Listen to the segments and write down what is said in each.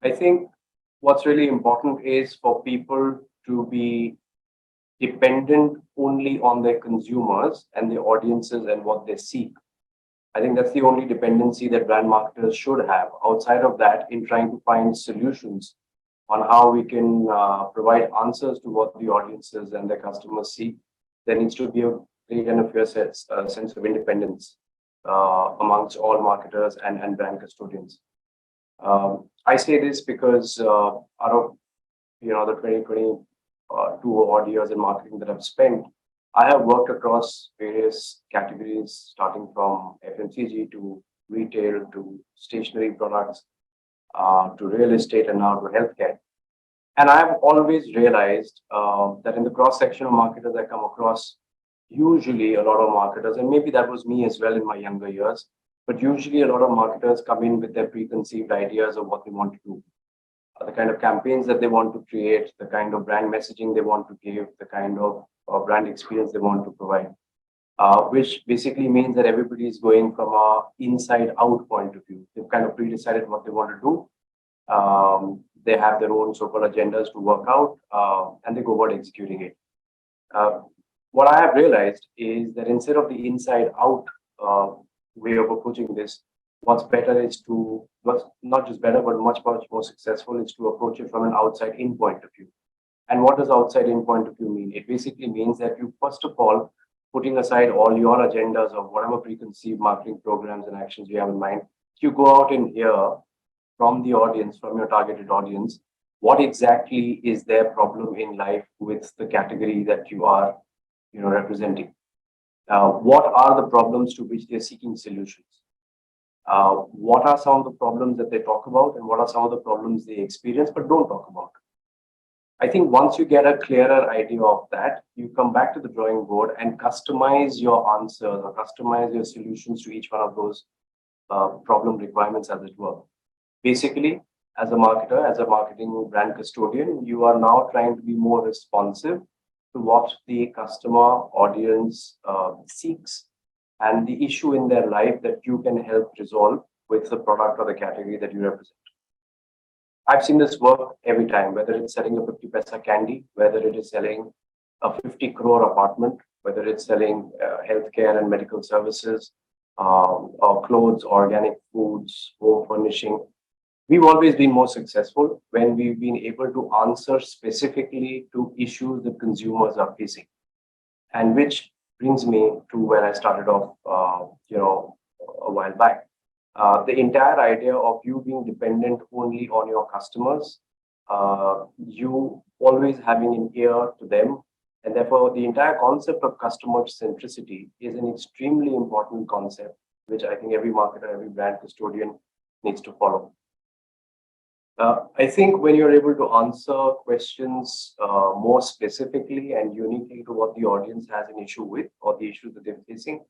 I think what's really important is for people to be dependent only on their consumers and their audiences and what they seek. I think that's the only dependency that brand marketers should have. Outside of that, in trying to find solutions on how we can provide answers to what the audiences and their customers seek, there needs to be a great and a fair sense of independence amongst all marketers and brand custodians. I say this because out of the 2022 odd years in marketing that I've spent, I have worked across various categories, starting from FMCG to retail to stationery products to real estate and now to healthcare. And I've always realized that in the cross section of marketers I come across, usually a lot of marketers, and maybe that was me as well in my younger years, but usually a lot of marketers come in with their preconceived ideas of what they want to do, the kind of campaigns that they want to create, the kind of brand messaging they want to give, the kind of brand experience they want to provide, which basically means that everybody is going from a inside out point of view. They've kind of pre-decided what they want to do. They have their own so-called agendas to work out, and they go about executing it. What I have realized is that instead of the inside out way of approaching this, what's not just better, but much more successful is to approach it from an outside in point of view. And what does outside in point of view mean? It basically means that you, first of all, putting aside all your agendas of whatever preconceived marketing programs and actions you have in mind, you go out and hear from the audience, from your targeted audience, what exactly is their problem in life with the category that you are representing. What are the problems to which they're seeking solutions? What are some of the problems that they talk about, and what are some of the problems they experience but don't talk about? I think once you get a clearer idea of that, you come back to the drawing board and customize your answers or customize your solutions to each one of those problem requirements, as it were. Basically, as a marketer, as a marketing brand custodian, you are now trying to be more responsive to what the customer audience seeks and the issue in their life that you can help resolve with the product or the category that you represent. I've seen this work every time, whether it's selling a 50 paisa candy, whether it is selling a 50 crore apartment, whether it's selling healthcare and medical services, or clothes, organic foods, home furnishing. We've always been more successful when we've been able to answer specifically to issues that consumers are facing. And which brings me to where I started off, a while back. The entire idea of you being dependent only on your customers, you always having an ear to them, and therefore the entire concept of customer centricity is an extremely important concept, which I think every marketer, every brand custodian needs to follow. I think when you're able to answer questions more specifically and uniquely to what the audience has an issue with or the issues that they're facing,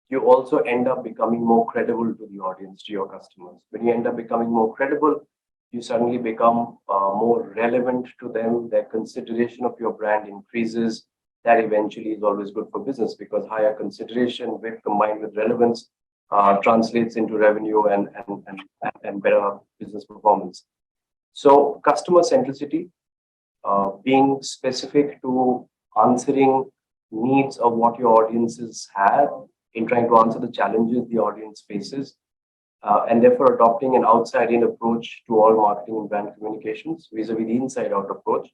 you also end up becoming more credible to the audience, to your customers. When you end up becoming more credible, you suddenly become more relevant to them. Their consideration of your brand increases. That eventually is always good for business, because higher consideration combined with relevance translates into revenue and better business performance. So customer centricity, being specific to answering needs of what your audiences have in trying to answer the challenges the audience faces, and therefore adopting an outside-in approach to all marketing and brand communications vis-a-vis the inside-out approach,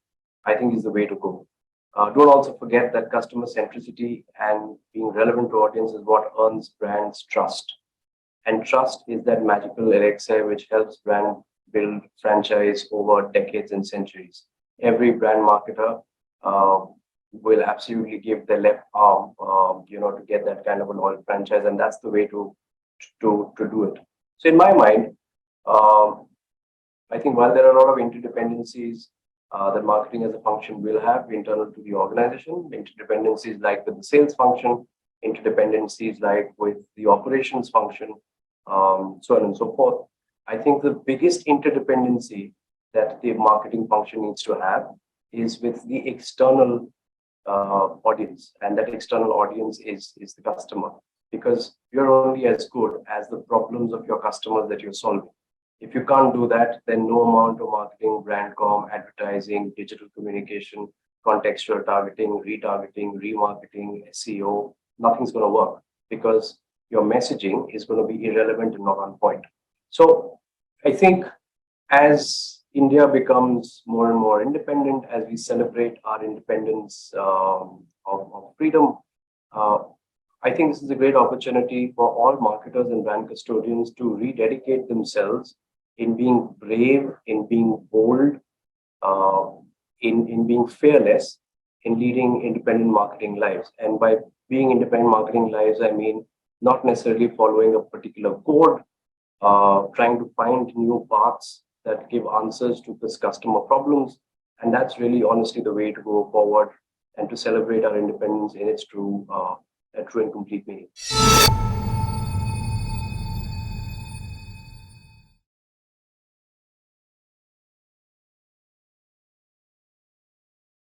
I think is the way to go. Don't also forget that customer centricity and being relevant to audience is what earns brands trust. And trust is that magical elixir which helps brand build franchise over decades and centuries. Every brand marketer will absolutely give their left arm, to get that kind of a loyal franchise, and that's the way to do it. So in my mind, I think while there are a lot of interdependencies that marketing as a function will have internal to the organization, interdependencies like with the sales function, interdependencies like with the operations function, so on and so forth. I think the biggest interdependency that the marketing function needs to have is with the external audience, and that external audience is the customer, because you're only as good as the problems of your customers that you're solving. If you can't do that, then no amount of marketing, brand com, advertising, digital communication, contextual targeting, retargeting, remarketing, SEO, nothing's going to work because your messaging is going to be irrelevant and not on point. So I think as India becomes more and more independent, as we celebrate our independence of freedom, uh, I think this is a great opportunity for all marketers and brand custodians to rededicate themselves in being brave, in being bold, uh, in being fearless, in leading independent marketing lives. And by being independent marketing lives, I mean not necessarily following a particular code, trying to find new paths that give answers to this customer problems. And that's really honestly the way to go forward and to celebrate our independence in its true and complete meaning.